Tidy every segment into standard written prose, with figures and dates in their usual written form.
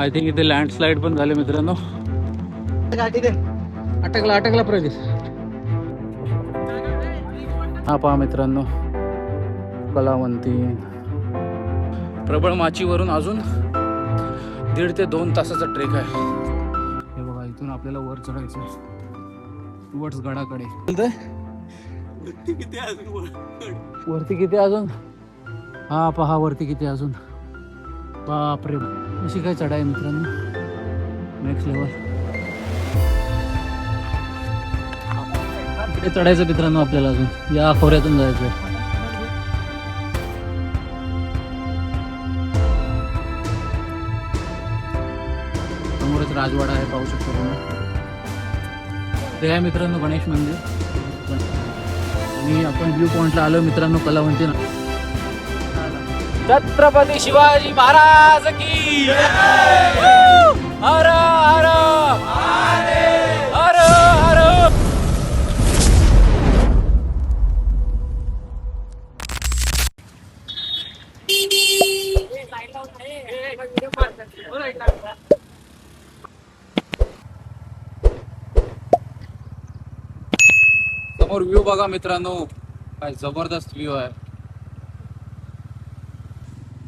I think इथे landslide पण झाले मित्रांनो. अटकला प्रदेश. हा पहा मित्रांनो, कलावंती प्रबळ माचीवरून अजून 1.5 ते 2 तासाचा ट्रेक आहे. हे बघा, इथून आपल्याला वर चढायचं टुवर्ड्स गडाकडे. वरती किती अजून? हा पहा वरती किती अजून. बापरे, अशी काय चढाई मित्रांनो, नेक्स्ट लेवल. इकडे चढायचं मित्रांनो आपल्याला, अजून या खोऱ्यातून जायचं. समोरच राजवाडा आहे, पाहू शकतो तुम्ही. ते आहे मित्रांनो गणेश मंदिर. आणि आपण व्ह्यू पॉइंटला आलो मित्रांनो, कलावंती. छत्रपती शिवाजी महाराज की हर हर हर हर. समोर व्ह्यू बघा मित्रांनो, काय जबरदस्त व्ह्यू आहे.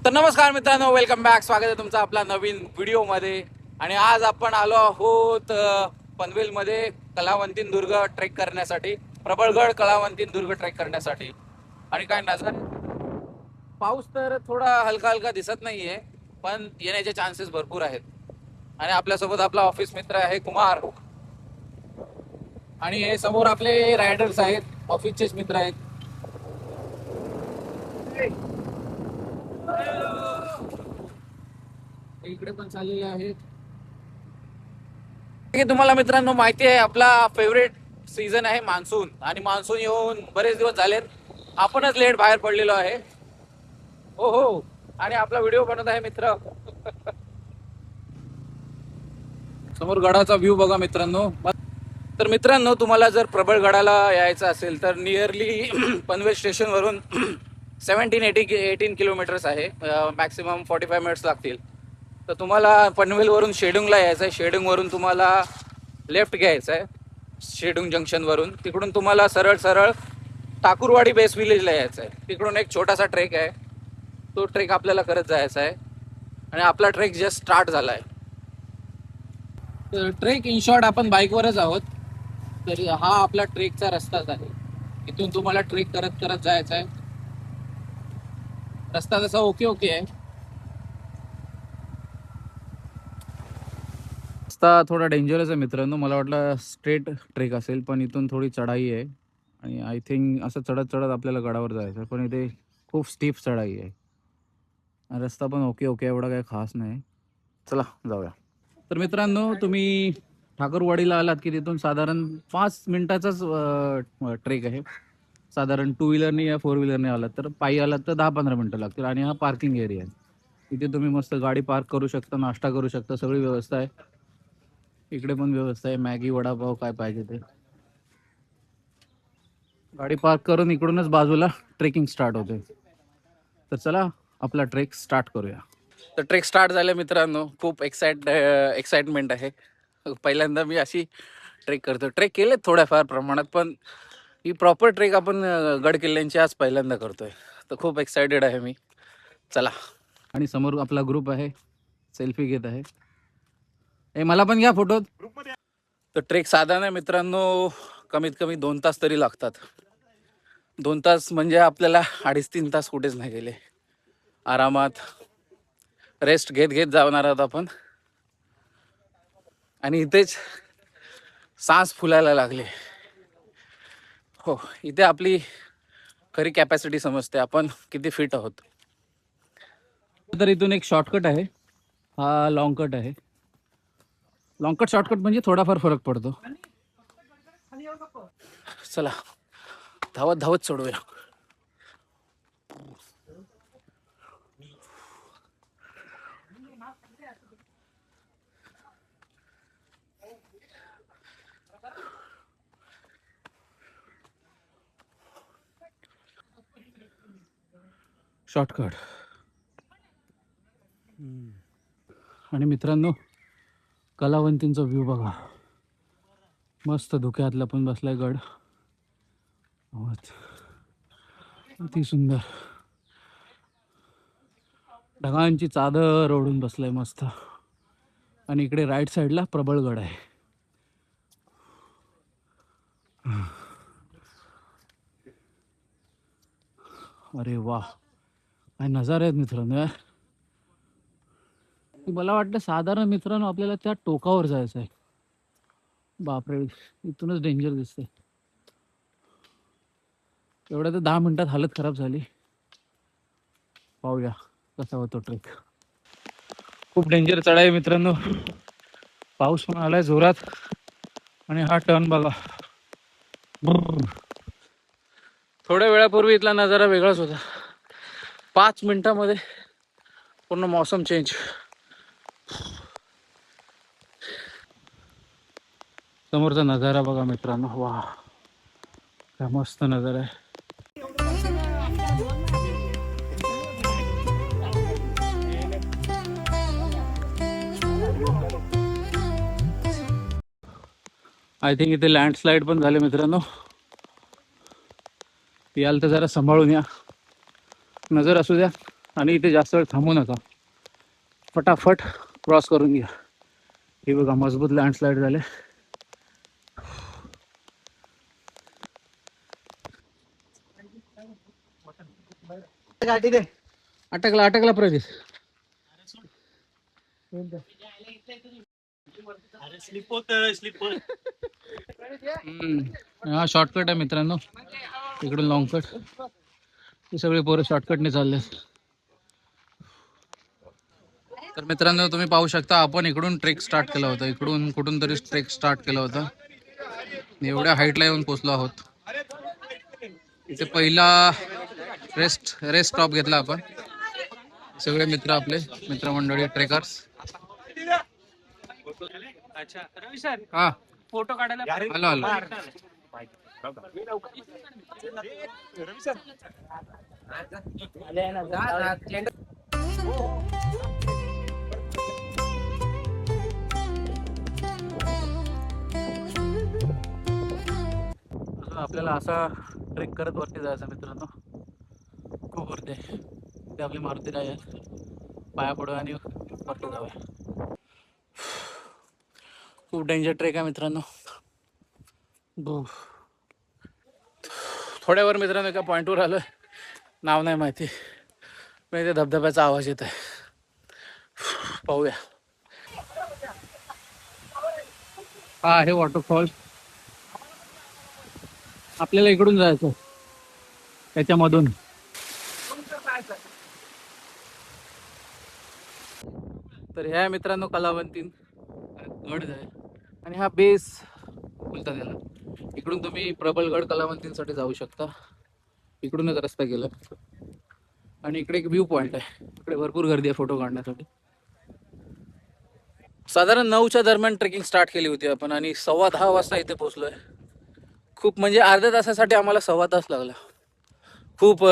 तर नमस्कार मित्रांनो, वेलकम बॅक. स्वागत आहे तुमचं आपला नवीन व्हिडिओमध्ये. आणि आज आपण आलो आहोत पनवेलमध्ये कलावंतीन दुर्ग ट्रेक करण्यासाठी, प्रबळगड कलावंतीन दुर्ग ट्रेक करण्यासाठी. आणि काय नजर, पाऊस तर थोडा हलका हलका दिसत नाहीये, पण येण्याचे चान्सेस भरपूर आहेत. आणि आपल्यासोबत आपला ऑफिस मित्र आहे कुमार, आणि हे समोर आपले रायडर्स आहेत, ऑफिसचेच मित्र आहेत. इकडे पण चाललेले आहेत. तुम्हाला मित्रांनो माहिती आहे, आपला फेवरेट सीझन आहे मान्सून. आणि मान्सून येऊन बरेच दिवस झालेत, आपणच लेट बाहेर पडलेलो आहे. हो हो, आणि आपला व्हिडिओ बनवत आहे मित्र. समोर गडाचा व्ह्यू बघा मित्रांनो. तर मित्रांनो, तुम्हाला जर प्रबळगडाला यायचं असेल तर नियरली पनवेल स्टेशनवरून 17-18 किलोमीटर्स आहे. मॅक्सिमम 45 मिनिट्स लागतील. तर तुम्हाला पनवेलवरून शेडुंगला यायचं आहे. शेडुंगवरून तुम्हाला लेफ्ट घ्यायचं आहे, शेडुंग जंक्शनवरून. तिकडून तुम्हाला सरळ सरळ ठाकूरवाडी बेस विलेजला यायचं आहे. तिकडून एक छोटासा ट्रेक आहे, तो ट्रेक आपल्याला करत जायचा आहे. आणि आपला ट्रेक जस्ट स्टार्ट झाला आहे. तर ट्रेक इन शॉर्ट आपण बाईकवरच आहोत. तर हा आपला ट्रेकचा रस्ताच आहे. इथून तुम्हाला ट्रेक करत करत जायचं आहे. रस्ता तसा ओके आहे. रस्ता थोडा डेंजरस आहे मित्रांनो. मला वाटलं स्ट्रेट ट्रेक असेल, पण इथून थोडी चढाई आहे. आणि आय थिंक असं चढत चढत आपल्याला गडावर जायचं आहे, पण इथे खूप स्टीप चढाई आहे. रस्ता पण ओके एवढा काही खास नाही. चला जाऊया. तर मित्रांनो, तुम्ही ठाकूरवाडीला आलात की तिथून साधारण 5 मिनिटाचाच ट्रेक आहे. साधारण 2 व्हीलरने या 4 व्हीलरने आलात तर, पायी आलात तर 10-15 मिनिटं लागतील. आणि हा पार्किंग एरिया आहे. इथे तुम्ही मस्त गाडी पार्क करू शकता, नाश्ता करू शकता, सगळी व्यवस्था आहे. इकडे पण व्यवस्था आहे, मॅगी वडापाव काय पाहिजे ते. गाडी पार्क करून इकडूनच बाजूला ट्रेकिंग स्टार्ट होते. तर चला आपला ट्रेक स्टार्ट करूया. तर ट्रेक स्टार्ट झाले मित्रांनो. खूप एक्साइटमेंट आहे. पहिल्यांदा मी अशी ट्रेक करतो. ट्रेक केले थोड्याफार प्रमाणात, पण ही प्रॉपर ट्रेक आपण गड किल्ल्यांची आज पहिल्यांदा करतोय. तर खूप एक्सायटेड आहे मी. चला. आणि समोर आपला ग्रुप आहे, सेल्फी घेत आहे. मला पण घ्या फोटोत. तर ट्रेक साधा नाही मित्रांनो, कमीत कमी 2 तास तरी लागतात. 2 तास म्हणजे आपल्याला 2.5-3 तास कुठेच नाही गेले. आरामात रेस्ट घेत घेत जाणार आहोत आपण. आणि इथेच सांस फुलायला लागले. हो, इथे आपली खरी कॅपॅसिटी समजते, आपण किती फिट आहोत. तर इथून एक शॉर्टकट आहे, हा लॉंग कट आहे. लॉंग कट शॉर्टकट म्हणजे थोडाफार फरक पडतो. चला धावत धावत सोडूया. शॉर्टकट. आणि मित्रांनो कलावंतींचा व्ह्यू बघा, मस्त धुक्यातला पण बसलाय गड, अति सुंदर, ढगांची चादर ओढून बसलाय मस्त. आणि इकडे राईट साईडला प्रबळगड आहे. अरे वा, काय नजारे आहेत मित्रांनो यार. मला वाटतं साधारण मित्रांनो आपल्याला त्या टोकावर जायचं आहे. बापरे, इथूनच डेंजर दिसते. एवढ्या तर 10 मिनिटात हालत खराब झाली. पाहूया कसा होतो ट्रेक. खूप डेंजर चढाई मित्रांनो. पाऊस पण आलाय जोरात आणि हा टर्न बघा. थोड्या वेळापूर्वी इथला नजारा वेगळाच होता. 5 मिनिटामध्ये पूर्ण मौसम चेंज. समोरचा नजारा बघा मित्रांनो, वा काय मस्त नजारा आहे. आय थिंक इथे लँडस्लाईड पण झाले मित्रांनो. याल तर जरा सांभाळून या, नजर असू द्या आणि इथे जास्त वेळ थांबू नका, फटाफट क्रॉस करून घ्या. हे बघा मजबूत लँडस्लाईड झाले. अटकला अटकला प्रदेश. हा शॉर्टकट आहे मित्रांनो, इकडून लॉंग कट. हे सगळे पोरं शॉर्टकटने चालले. तर मित्रांनो तुम्ही पाहू शकता, आपण इकडून ट्रेक स्टार्ट केला होता, इकडून कुठून तरी ट्रेक स्टार्ट केला होता. एवढ्या हाईटला येऊन पोचलो आहोत. इथे पहिला रेस्ट स्टॉप घेतला आपण. सगळे मित्र, आपले मित्रमंडळी, ट्रेकर्स. हा फोटो काढायला आलो आलो. आपल्याला असा ट्रेक करत वरती जायचं मित्रांनो. खूप वरती आहे ते, आपली मारुती राय आहे. पाया पडू आणि वरती जाऊया. खूप डेंजर ट्रेक आहे मित्रांनो. थोड्यावर मित्रांनो एका पॉईंटवर आलं, नाव नाही माहिती, पण इथे धबधब्याचा आवाज येत आहे. पाहूया. हा आहे वॉटरफॉल. आपल्याला इकडून जायचं त्याच्यामधून. तर ह्या मित्रांनो कलावंतीन गड आहे आणि हा बेस बोलता त्याला. इकडून तुम्ही प्रबलगड कलावंतींसाठी जाऊ शकता. इकडूनच रस्ता गेला आणि इकडे एक व्ह्यू पॉइंट आहे. इकडे भरपूर गर्दी आहे फोटो काढण्यासाठी. साधारण 9च्या दरम्यान ट्रेकिंग स्टार्ट केली होती आपण आणि 10:15 वाजता इथे पोहोचलोय. खूप म्हणजे अर्ध्या तासासाठी आम्हाला 1.25 तास लागला. खूप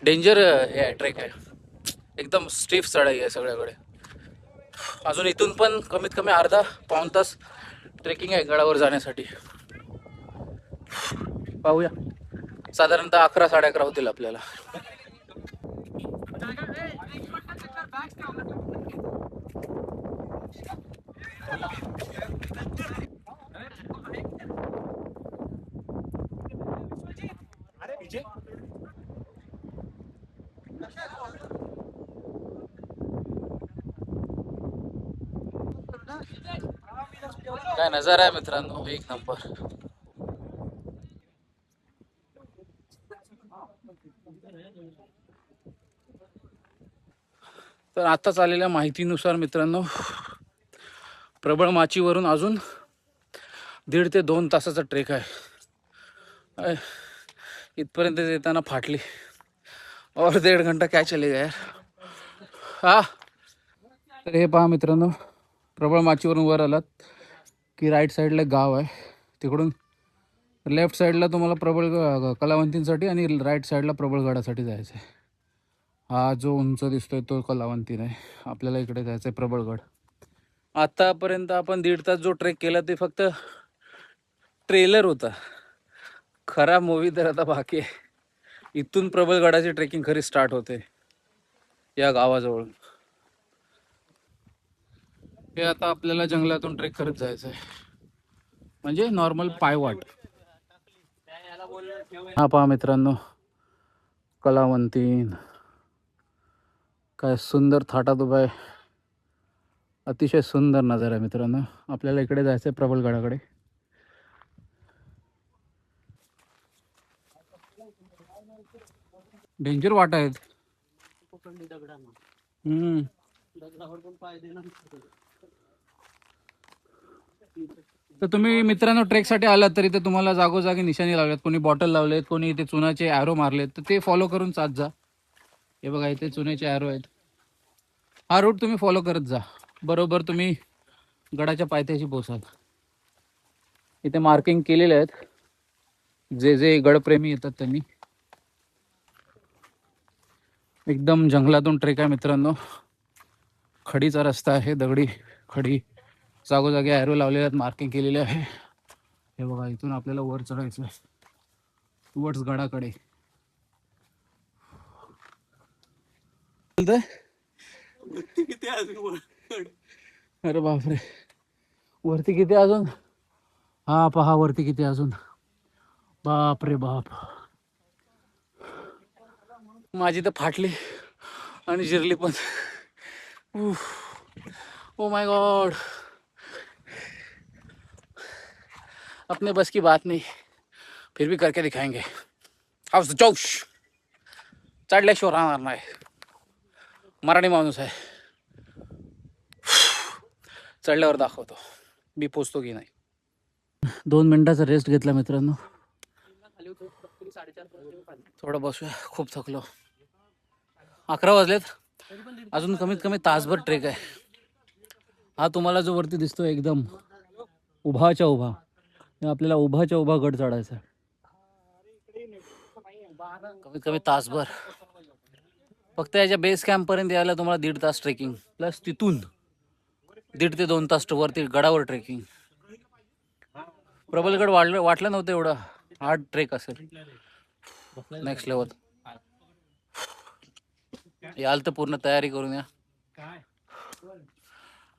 डेंजर हे ट्रेक आहे, एकदम स्टीफ चढाई आहे सगळ्याकडे. अजून इथून पण कमीत कमी अर्धा पाऊण तास ट्रेकिंग आहे गडावर जाण्यासाठी. पाहूया, साधारणतः 11 11:30 होतील आपल्याला. काय नजारा आहे मित्रांनो, एक नंबर. तर आताच आलेल्या माहितीनुसार मित्रांनो, प्रबळ माचीवरून अजून 1.5 ते 2 तासाचा ट्रेक आहे. इथपर्यंत येताना फाटली. और 1.5 घंटा काय चलेगा यार. हा तर हे पहा मित्रांनो, प्रबळ माचीवरून वर आलात की राईट साईडला गाव आहे. तिकडून लेफ्ट साईडला तुम्हाला प्रबळ कलावंतींसाठी आणि राईट साईडला प्रबळगडासाठी जायचं आहे. हा जो उंच दिसतोय तो कलावंती नाही, आपल्याला इकडे जायचं आहे प्रबळगड. आतापर्यंत आपण 1.5 तास जो ट्रेक केला ते फक्त ट्रेलर होता, खरा मूवी तर आता बाकी आहे. इथून प्रबळगडाची ट्रेकिंग खरी स्टार्ट होते या गावाजवळ. हे आता आपल्याला जंगलातून ट्रेक करत जायचं आहे, म्हणजे नॉर्मल पायवाट. हा पहा मित्रांनो, कलावंतीन काय सुंदर थाटात उभा आहे. अतिशय सुंदर नजारा आहे मित्रांनो. आपल्याला इकडे जायचं आहे प्रबळगडाकडे. डेंजर वाटा आहेत. तर तुम्ही मित्रांनो ट्रेकसाठी आलात तरी तर तुम्हाला जागोजागी निशाणी लावल्यात, कोणी बॉटल लावलेत, कोणी इथे चुनाचे ॲरो मारलेत, तर ते फॉलो करून चालत जा. हे बघा इथे चुन्याचे ॲरो आहेत. हा रूट तुम्ही फॉलो करत जा, बरोबर तुम्ही गडाच्या पायथ्याशी पोचाल. इथे मार्किंग केलेले आहेत, जे जे गडप्रेमी येतात त्यांनी. एकदम जंगलातून ट्रेक आहे मित्रांनो. खडीचा रस्ता आहे, दगडी खडी, जागोजागी ॲरो लावलेले आहेत, मार्किंग केलेले आहे. हे बघा इथून आपल्याला वर चढायचं आहे टुवर्ड्स गडाकडे. किती अजून? अरे बापरे, वरती किती अजून? हा पहा वरती किती अजून, बाप रे बाप. माझी तर फाटली आणि जिरली पण. ओ माय गॉड, अपने बस की बात नहीं, फिर भी करके दिखाएंगे. हाऊस जोश चढल्याशिवाय राहणार नाही, मराठी माणूस आहे. चढल्यावर दाखवतो मी पोचतो की नाही. 2 मिनिटाचा रेस्ट घेतला मित्रांनो, थोडं बसूया, खूप थकलो. 11 वाजलेत, अजून कमीत कमी तासभर ट्रेक आहे. हा तुम्हाला जो वरती दिसतो एकदम उभाच्या उभा, आपल्याला उभाच्या उभा गड चढायचा आहे. कमीत कमी तासभर. फक्त याच्या बेस कॅम्प पर्यंत यायला तुम्हाला 1.5 तास ट्रेकिंग, प्लस तिथून 1.5 ते 2 तास वरती गडावर ट्रेकिंग. प्रबलगड वाटलं नव्हतं एवढं हार्ड ट्रेक असेल. Next level. याल तर पूर्ण तयारी करून या,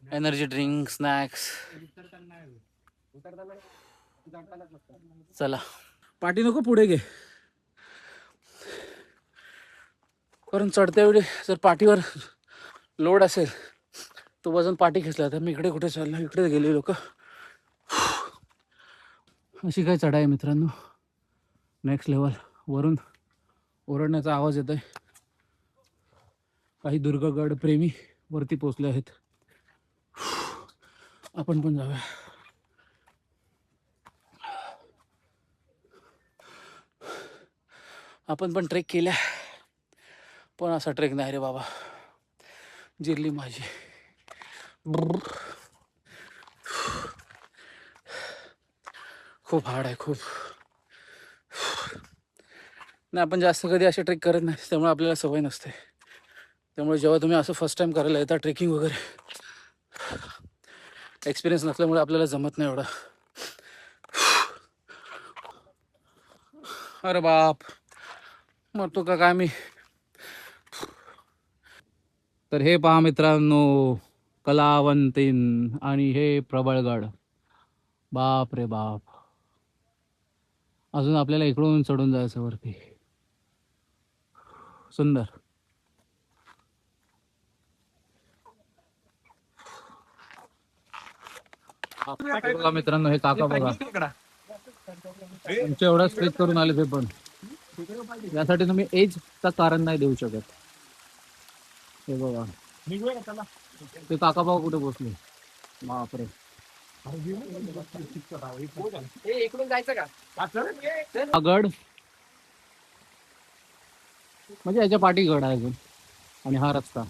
एनर्जी ड्रिंक, स्नॅक्स. चला पाठी नको पुढे घे, कारण चढत्या वेळी जर पाठीवर लोड असेल तो वजन पाठी खेचला तर मी इकडे कुठे चालला, इकडे गेले लोक. अशी काय चढाई मित्रांनो, नेक्स्ट लेवल. वरून ओरडण्याचा आवाज येत आहे, काही दुर्गगड प्रेमी वरती पोचले आहेत. आपण पण जाऊया. आपण पण ट्रेक केल्या, पण असा ट्रेक नाही रे बाबा, जिरली माझी. खूप हार्ड आहे, खूप. नाही आपण जास्त कधी असे ट्रेक करत नाही, त्यामुळे आपल्याला सवय नसते. त्यामुळे जेव्हा तुम्ही असं फर्स्ट टाइम करायला येता ट्रेकिंग वगैरे, एक्सपिरियन्स नसल्यामुळे आपल्याला जमत नाही एवढं. अरे बाप, मरतो का काय मी. तर हे पहा मित्रांनो, कलावंतीन आणि हे प्रबळगड. बाप रे बाप, अजून आपल्याला इकडून चढून जायचं वरती. सुंदर. बघा मित्रांनो, हे काका बघा, तुमच्या एवढा स्ट्रेच करून आले ते पण. यासाठी तुम्ही एजचं कारण नाही देऊ शकत. हे बघा ते काका बघा कुठे बसले, बापरे. इकडून जायचं का हा गड म्हणजे याच्या पाठी गड आहे अजून, आणि हा रस्ता.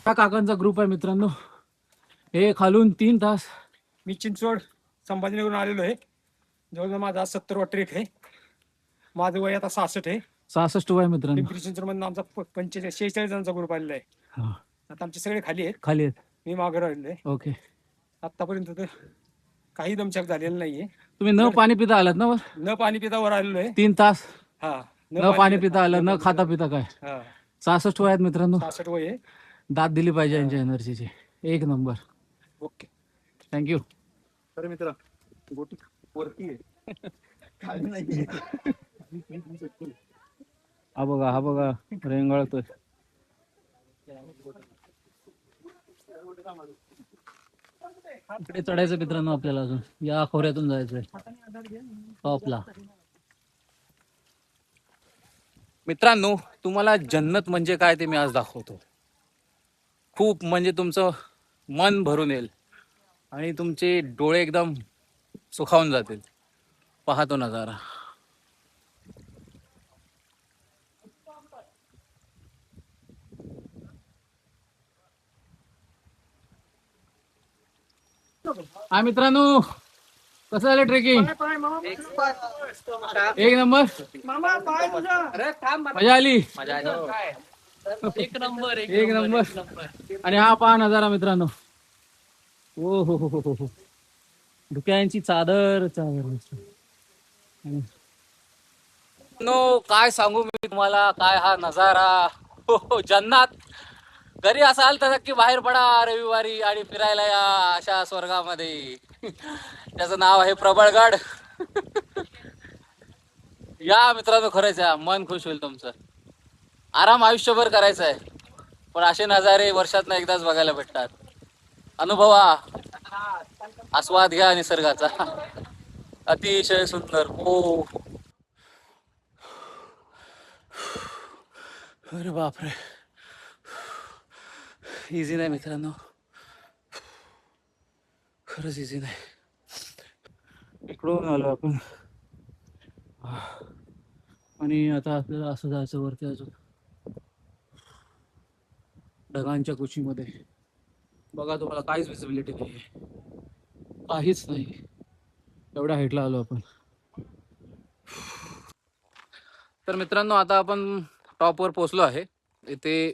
हा काकांचा ग्रुप आहे मित्रांनो. हे खालून 3 तास. मी चिंचवड संभाजीनगरून आलेलो आहे. जवळजवळ माझा 70वा ट्रेक आहे. माझं वय आता 66 आहे. 66 वय मित्रांनो. पिंपरी चिंचवड मधून आमचा 46 जणांचा ग्रुप आलेला आहे. हा, आता आमचे सगळे खाली आहेत, खाली आहेत. मी मागे राहिलोय. ओके. आतापर्यंत तर काही दमछाक झालेला नाहीये. तुम्ही न पाणी पिता आलात ना वर? न पाणी पिता वर आलेलो आहे. 3 तास हा, न पाणी पिता आलं, न खाता पिता काय. हा, 66 वय आहेत मित्रांनो. 66 वय आहे. दात दिली पाहिजे यांच्या एनर्जीची. एक नंबर. ओके. थँक्यू. अरे मित्र, गोटी वरती आहे. खाली नाहीये. हा बघा रेंगाळतोय. इकडे चढायचं मित्रांनो आपल्याला, अजून या खोऱ्यातून जायचंय टॉपला. मित्रांनो, तुम्हाला जन्नत म्हणजे काय ते मी आज दाखवतो. खूप म्हणजे तुमचं मन भरून येईल आणि तुमचे डोळे एकदम सुखावून जातील पाहतो नजारा. हा मित्रांनो, कसं झालं ट्रेकिंग? एक नंबर. मजा आली. एक नंबर. एक नंबर. आणि हा पहा नजारा मित्रांनो. ओ हो. धुक्यांची चादर. नो, काय सांगू मी तुम्हाला, काय हा नजारा. हो, जन्नत. घरी असाल तर नक्की बाहेर पडा रविवारी आणि फिरायला या अशा स्वर्गामध्ये. त्याचं नाव आहे प्रबळगड. या मित्रांनो, खरंच या, मन खुश होईल तुमचं. आराम आयुष्यभर करायचा आहे, पण असे नजारे वर्षातनं एकदाच बघायला भेटतात. अनुभवा, आस्वाद घ्या निसर्गाचा. अतिशय सुंदर. हो, अरे बापरे, इझी नाही मित्रांनो, खरंच इझी नाही. इकडून आलो आपण आणि आता आपल्याला असं जायचं वरती अजून ढगांच्या कुशीमध्ये. बघा, तुम्हाला काहीच विजिबिलिटी नाही, काहीच नाही. एवढ्या हाईटला आलो आपण. तर मित्रांनो, आता आपण टॉपवर पोहोचलो आहे. इथे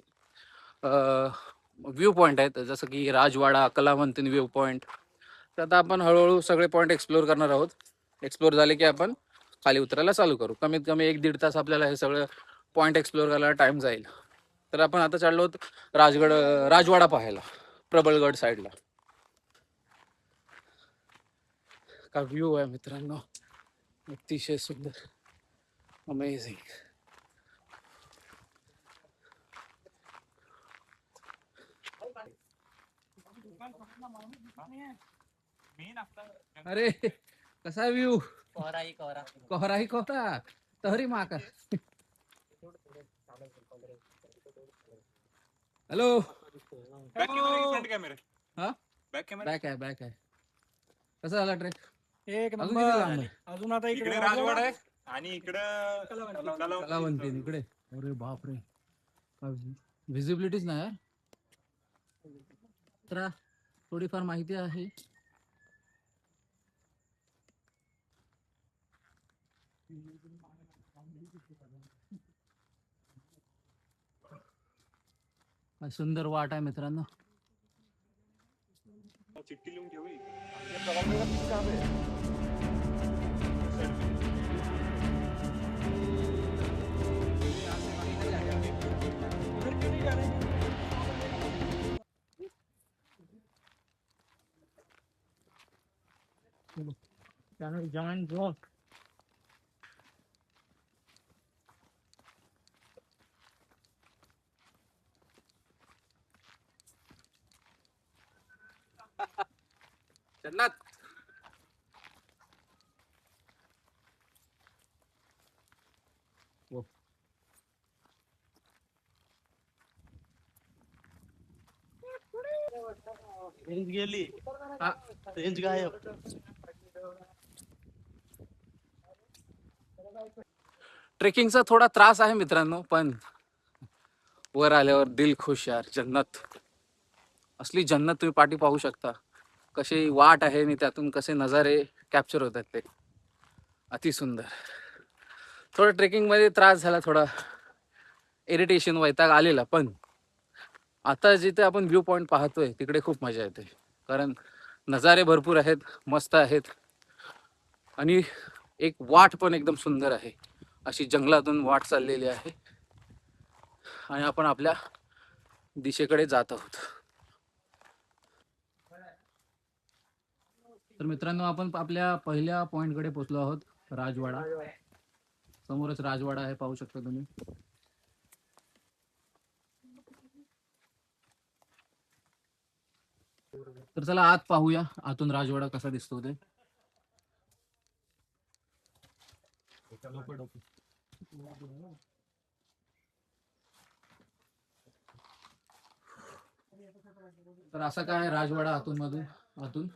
व्ह्यू पॉईंट आहेत, जसं की राजवाडा, कलावंतीन व्ह्यू पॉईंट. तर आता आपण हळूहळू सगळे पॉईंट एक्सप्लोर करणार आहोत. एक्सप्लोर झाले की आपण खाली उतरायला चालू करू. कमीत कमी 1-1.5 तास आपल्याला हे सगळं पॉईंट एक्सप्लोर करायला टाइम जाईल. तर आपण आता चाललो आहोत राजवाडा पाहायला, प्रबळगड साईडला. का व्ह्यू आहे मित्रांनो, अतिशय सुंदर, अमेझिंग. अरे कसा व्ह्यू? कोहराही कोहरा तहरी माका. हॅलो. हा, बॅक आहे. कसा झाला ट्रेक? एक अजून किती लांब नंबर. आहे? अजून आता इकडे राजवाडा आहे आणि इकडं कलावंतीन इकडे. अरे बापरे, व्हिजिबिलिटीच नाही यार. तर थोडीफार माहिती आहे. काय सुंदर वाट आहे मित्रांनो. चिठ्ठी लिहून ठेवू. जन्नत. रेंज गेली. हा. रेंज गायब. ट्रेकिंगचा थोडा त्रास आहे मित्रांनो, पण वर आल्यावर दिल खुश यार. जन्नत, असली जन्नत तुम्ही पाठी पाहू शकता. कशी वाट आहे आणि त्यातून कसे नजारे कॅप्चर होतात ते अति सुंदर. थोडं ट्रेकिंगमध्ये त्रास झाला, थोडा इरिटेशन वैताग आलेला, पण आता जिथे आपण व्ह्यू पॉईंट पाहतोय तिकडे खूप मजा येते, कारण नजारे भरपूर आहेत, मस्त आहेत आणि एक वाट पण एकदम सुंदर आहे, अशी जंगलातून वाट चाललेली आहे आणि आपण आपल्या दिशेकडे जात आहोत. तर मित्रांनो, आपण आपल्या पहिल्या पॉइंटकडे पोहोचलो आहोत, राजवाडा. समोरच राजवाडा आहे, पाहू शकता तुम्ही. तर चला आत पाहूया, आतून राजवाडा कसा दिसतो ते. तर असा काय राजवाडा आतून आतून.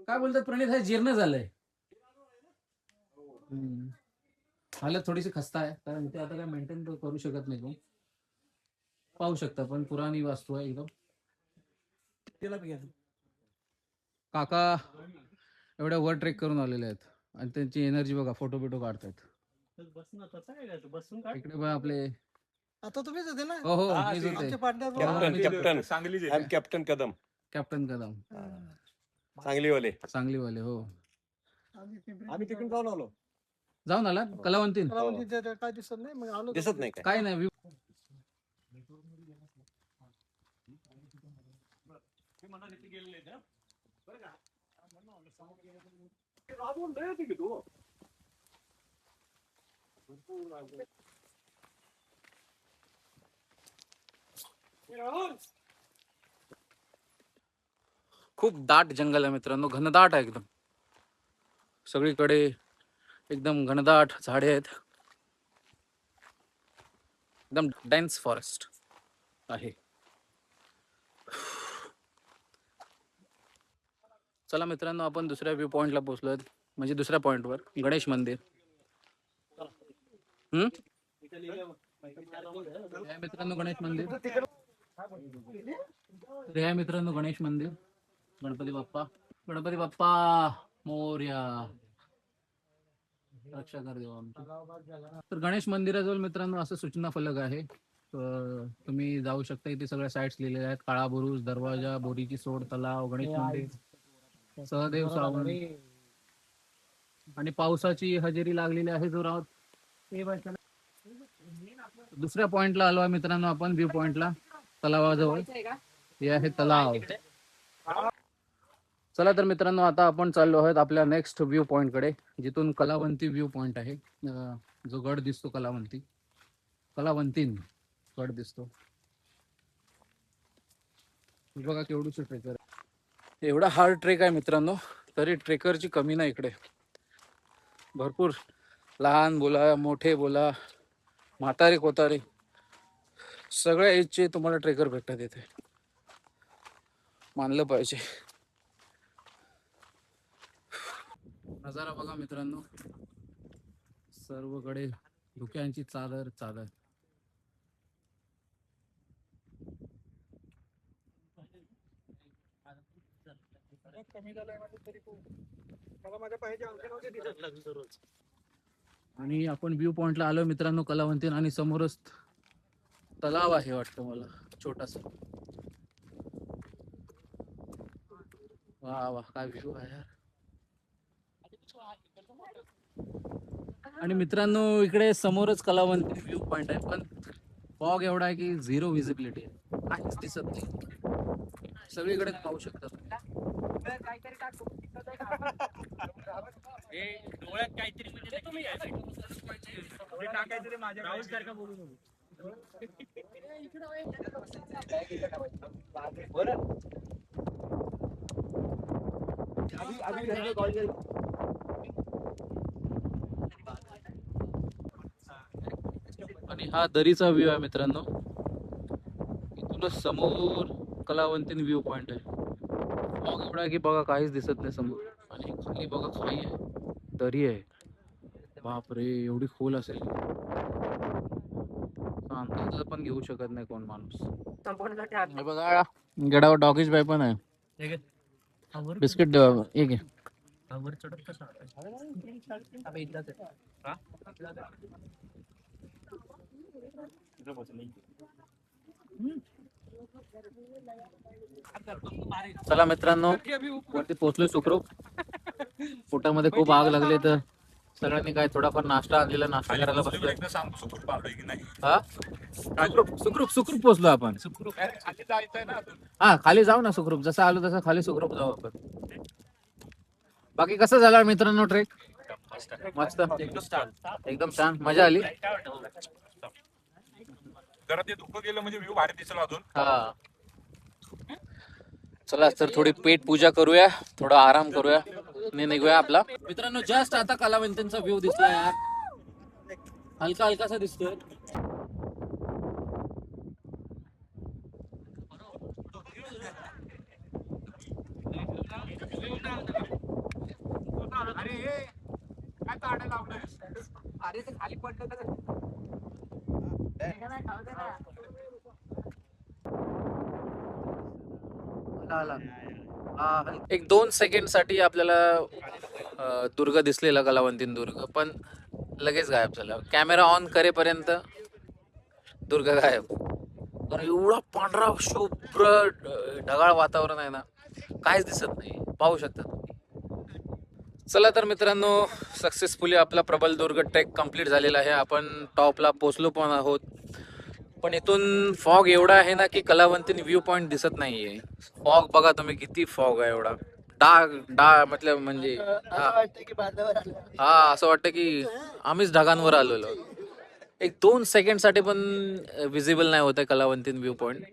काय बोलतात प्रणित, हे जीर्ण झालंय. हालत थोडीशी खस्ता आहे, कारण इथे आता काय मेंटेन करू शकत नाही तू. पाहू शकता, पण पुराणी वास्तू आहे एकदम. काका एवढ्या वर ट्रेक करून आलेले आहेत आणि त्यांची एनर्जी बघा, फोटो बिटो काढतायत. बस ना, तसं काय करायचं? बसून काढ. इकडे बघा आपले. आता तुम्हीच होते ना हो हा, मीच ते होते. आमचे partner captain Sangli I am captain Kadam. Captain Kadam, सांगलीवाले. सांगलीवाले. हो, आम्ही तिकडून जाऊन आलो. जाऊन आला कलावंतीन. काय दिसत नाही, मग आलो दिसत नाही काय? काय नाही. खूप दाट जंगल आहे मित्रांनो, घनदाट आहे एकदम. सगळीकडे एकदम घनदाट झाडे आहेत, एकदम डेन्स फॉरेस्ट आहे. चला मित्रांनो, आपण दुसऱ्या व्ह्यू पॉइंटला पोहोचलोय, म्हणजे दुसऱ्या पॉइंटवर, गणेश मंदिर. हे आहे मित्रांनो गणेश मंदिर. हे आहे मित्रांनो गणेश मंदिर. गणपती बाप्पा, गणपती बाप्पा मोरया, रक्षा कर देवा आमची. तर गणेश मंदिराजवळ मित्रांनो असं सूचना फलक आहे, तुम्ही जाऊ शकता. इथे सगळ्या साइट्स लिहिलेल्या आहेत: काळा बुरुज, दरवाजा, बोरीची सोड, तलाव, गणेश मंदिर, सहदेव सावंत. आणि पावसाची हजेरी लागलेली आहे जोरात. दुसऱ्या पॉइंटला आलो आहे मित्रांनो आपण, व्ह्यू पॉइंटला, तलावाजवळ. हे आहे तलाव. चला तर मित्रांनो, आता आपण चाललो आहोत आपल्या नेक्स्ट व्ह्यू पॉइंटकडे, जिथून कलावंती व्ह्यू पॉइंट आहे. जो गड दिसतो कलावंतीन गड दिसतो. बघा केवढूच ट्रेकर, एवढा हार्ड ट्रेक आहे मित्रांनो, तरी ट्रेकरची कमी नाही इकडे. भरपूर लहान बोला, मोठे बोला, म्हातारे कोतारे, सगळ्या एजचे तुम्हाला ट्रेकर भेटतात इथे, मानलं पाहिजे. नजारा बघा मित्रांनो, सर्वकडे धुक्यांची चादर. आणि आपण व्ह्यू पॉइंटला आलो मित्रांनो कलावंतीन, आणि समोरच तलाव आहे वाटतं मला, छोटासा. वा वा, काय व्ह्यू आहे यार. आणि मित्रांनो इकडे समोरच कलावंती व्ह्यू पॉइंट आहे, पण फॉग एवढा आहे की झिरो व्हिजिबिलिटी आहे, काहीच दिसत नाही. सगळीकडे पाहू शकता आणि हा दरीचा व्ह्यू आहे मित्रांनो. इथूनच समोर कलावंतीन व्ह्यू पॉइंट आहे. फॉग एवढा की बघा काहीच दिसत नाही समोर, आणि खाली बघा खाई आहे, दरी आहे. बापरे, एवढी खोल असेल, अंदाज पण घेऊ शकत नाही कोण माणूस. हे बघा गडावर डॉगीज बाय पण आहे. बिस्किट एक आहे. वर चढत कसा अबे इथलाच आहे. हा? इथं बसलंय. चला मित्रांनो, वरती पोहोचलोय सुखरूप. पोटामध्ये खूप आग लागली तर सगळ्यांनी काय थोडाफार नाश्ता आणलेला, नाश्ता करायला बसलोय. एकदा सांगतो सुखरूप आलोय की नाही. हा सुखरूप सुखरूप सुखरूप पोहोचलो आपण. खाली जायचंय ना अजून. हा खाली जाऊ ना सुखरूप, जसं आलो तसं खाली सुखरूप जाऊ आपण. बाकी कसं झाला मित्रांनो ट्रेक? मस्त, एकदम छान, मजा आली. जरा ते धुकं गेलं म्हणजे व्ह्यू भारी दिसेल अजून. हा चला तर थोडी पेट पूजा करूया, थोडा आराम करूया आणि निघूया आपला. मित्रांनो जस्ट आता कलावंतांचा व्ह्यू दिसला यार, हलका हलकासा दिसतोय. अरे ते खाली पडलं एक 2 सेकंड साठी आपल्याला दुर्ग दिसलेला, कलावंतीन दुर्ग, पण लगेच गायब झाला. कॅमेरा ऑन करेपर्यंत दुर्ग गायब. तर एवढा पांढरा शुभ्र ढगाळ वातावरण आहे ना, काहीच दिसत नाही, पाहू शकता तुम्ही. चला तर मित्रांनो, सक्सेसफुली आपला प्रबल दुर्ग ट्रेक कंप्लीट झालेला आहे. आपण टॉपला पोहोचलो पण आहोत, पण इथून फॉग एवढा आहे ना की कलावंतीन व्ह्यू पॉइंट दिसत नाहीये. फॉग बघा तुम्ही, किती फॉग आहे, एवढा डाग डाग मतलब म्हणजे असं वाटतं की बांधावर आलं. हा असं वाटतं की आम्हीच ढगांवर आलेलो. एक 2 सेकंड साठी पण विजिबल नाही होत आहे कलावंतीन व्ह्यू पॉइंट,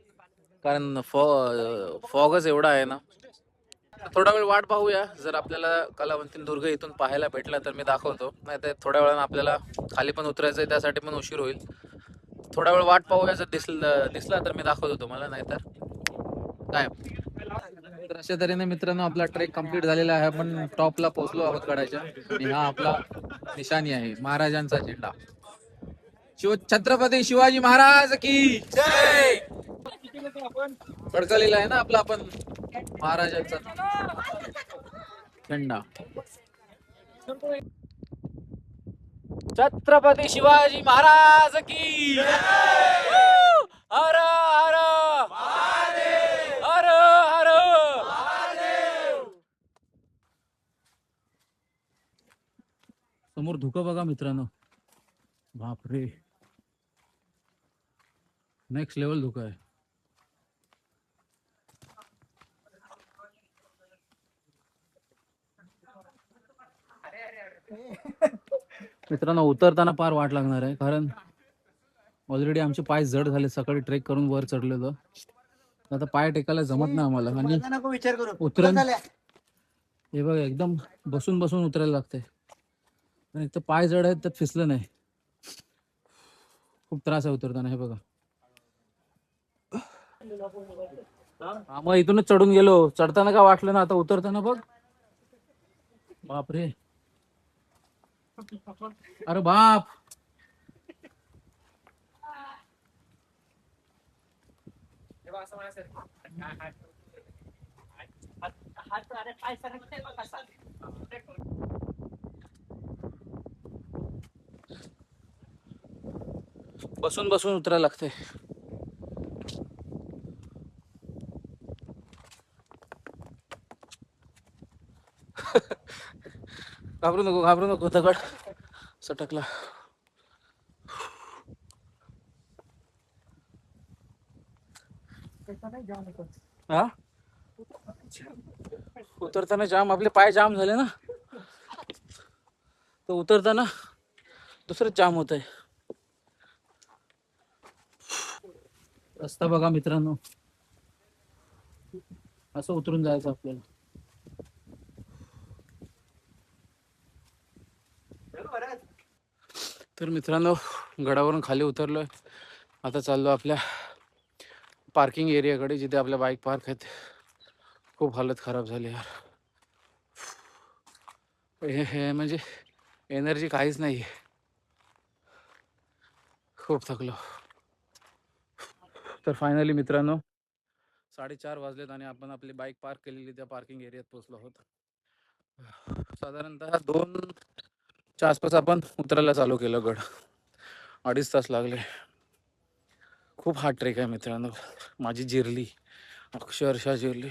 कारण फॉगच एवढा आहे ना. थोडा वेळ वाट पाहूया, जर आपल्याला कलावंतीन दुर्ग इथून पाहायला भेटला तर मी दाखवतो, नाही तर थोड्या वेळानं आपल्याला खाली पण उतरायचं आहे, त्यासाठी पण उशीर होईल. थोडा वेळ वाट पाहूया, जर दिसला तर मी दाखवतो तुम्हाला, नाही तर काय. तर अशा तऱ्हेने मित्रांनो आपला ट्रेक कंप्लीट झालेला आहे. आपण टॉपला पोहोचलो आहोत गडाच्या, आणि हा आपला निशाणी आहे, महाराजांचा झेंडा. छत्रपती शिवाजी महाराज की जय. फडकलेला आहे ना आपला आपण महाराजांचा झेंडा. छत्रपती शिवाजी महाराज की हर हर हर हर. समोर धुकं बघा मित्रांनो, बापरे, नेक्स्ट लेवल धुकं आहे. मित्रांनो उतरताना फार वाट लागणार आहे, कारण ऑलरेडी आमचे पाय जड झाले, सकाळी ट्रेक करून वर चढलेलो. आता पाय टेकायला जमत नाही आम्हाला, आणि माझा नको विचार करू. उतरण झाल्या. हे बघा, एकदम बसून बसून उतरायला लागतंय, आणि एक तर पाय जड आहेत, त्यात फिसलं नाही, खूप त्रास आहे उतरताना. हे बघा, हा मग इथूनच चढून गेलो, चढताना का वाटलं ना, आता उतरताना बघ, बापरे, अरे बाप. बसून बसून उतरायला लागते. घाबरू नको, घाबरू नको, दगड सटकला. हा उतरताना जाम, आपले पाय जाम झाले ना, तर उतरताना दुसरंच जाम होत आहे. रस्ता बघा मित्रांनो, असं उतरून जायचं आपल्याला. तर मित्रांनो गडावरून खाली उतरलोय, आता चाललो आपल्या पार्किंग एरियाकडे, जिथे आपल्या बाईक पार्क आहेत. खूप हालत खराब झाली यार, हे म्हणजे एनर्जी काहीच नाही, खूप थकलो. तर फायनली मित्रांनो 4:30 वाजलेत आणि आपण आपली बाईक पार्क केलेली त्या पार्किंग एरियात पोहोचलो आहोत. साधारणतः 2च्या आसपास आपण उतरायला चालू केलं गड. 2.5 तास लागले. खूप हार्ड ट्रेक आहे मित्रांनो. माझी जिरली, अक्षरशः जिरली.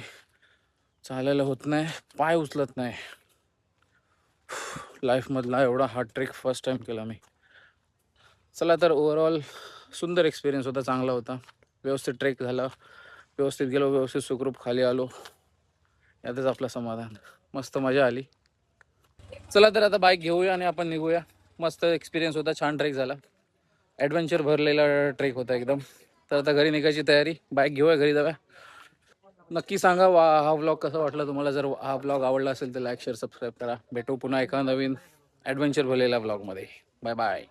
चालायला होत नाही, पाय उचलत नाही. लाईफमधला एवढा हार्ड ट्रेक फर्स्ट टाइम केला मी. चला तर ओव्हरऑल सुंदर एक्सपिरियन्स होता, चांगला होता. व्यवस्थित ट्रेक झाला, व्यवस्थित गेलो, व्यवस्थित सुखरूप खाली आलो. यातच आपलं समाधान. मस्त मजा आली. चला तर आता बाईक घेऊया आणि आपण निघूया. मस्त एक्सपिरियन्स होता, छान ट्रेक झाला. ॲडव्हेंचर भरलेला ट्रेक होता एकदम. तर आता घरी निघायची तयारी. बाईक घेऊया, घरी जाऊया. नक्की सांगा हा व्लॉग कसा वाटला तुम्हाला. जर हा व्लॉग आवडला असेल तर लाईक शेअर सबस्क्राईब करा. भेटू पुन्हा एका नवीन ॲडव्हेंचर भरलेल्या व्लॉगमध्ये. Bye bye.